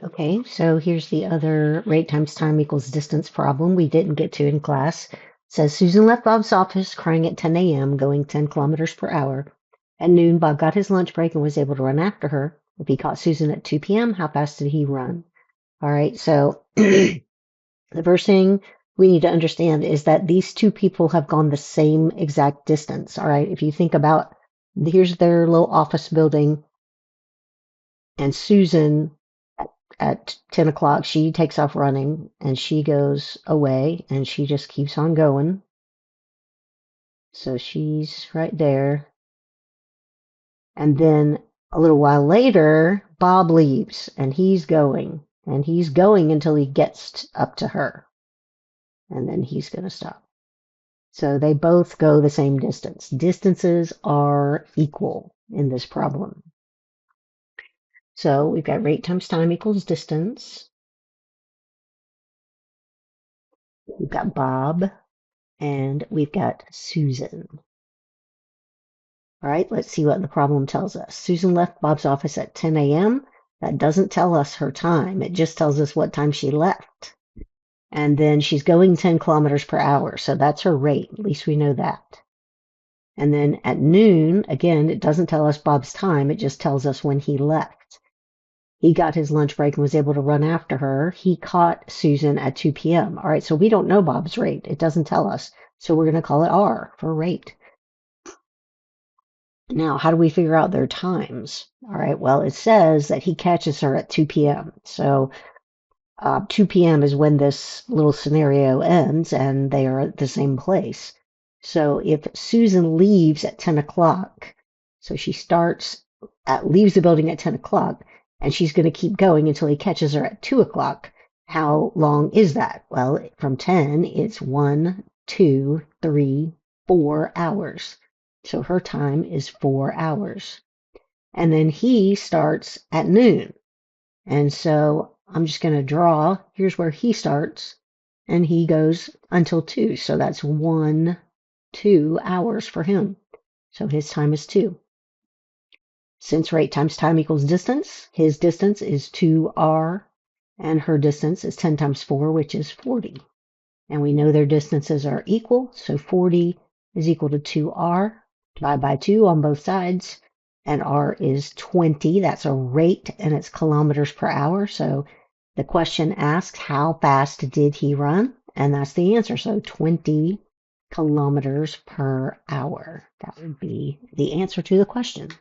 Okay, so here's the other rate times time equals distance problem we didn't get to in class. It says Susan left Bob's office crying at 10 a.m., going 10 kilometers per hour. At noon, Bob got his lunch break and was able to run after her. If he caught Susan at 2 p.m., how fast did he run? All right, so the first thing we need to understand is that these two people have gone the same exact distance. All right, if you think about here's their little office building, and Susan at 10 o'clock, she takes off running and she goes away and she just keeps on going. So she's right there. And then a little while later, Bob leaves and he's going until he gets up to her. And then he's going to stop. So they both go the same distance. Distances are equal in this problem. So we've got rate times time equals distance. We've got Bob and we've got Susan. All right, let's see what the problem tells us. Susan left Bob's office at 10 a.m. That doesn't tell us her time. It just tells us what time she left. And then she's going 10 kilometers per hour. So that's her rate. At least we know that. And then at noon, again, it doesn't tell us Bob's time. It just tells us when he left. He got his lunch break and was able to run after her. He caught Susan at 2 p.m. All right, so we don't know Bob's rate. It doesn't tell us. So we're going to call it R for rate. Now, how do we figure out their times? All right, well, it says that he catches her at 2 p.m. So 2 p.m. is when this little scenario ends and they are at the same place. So if Susan leaves at 10 o'clock, so she leaves the building at 10 o'clock, and she's going to keep going until he catches her at 2 o'clock. How long is that? Well, from 10, it's 1, 2, 3, 4 hours. So her time is 4 hours. And then he starts at noon. And so I'm just going to draw. Here's where he starts. And he goes until 2. So that's 1, 2 hours for him. So his time is 2. Since rate times time equals distance, his distance is 2r. And her distance is 10 times 4, which is 40. And we know their distances are equal. So 40 is equal to 2r. Divide by 2 on both sides, and R is 20. That's a rate, and it's kilometers per hour. So the question asks, how fast did he run? And that's the answer. So 20 kilometers per hour. That would be the answer to the question.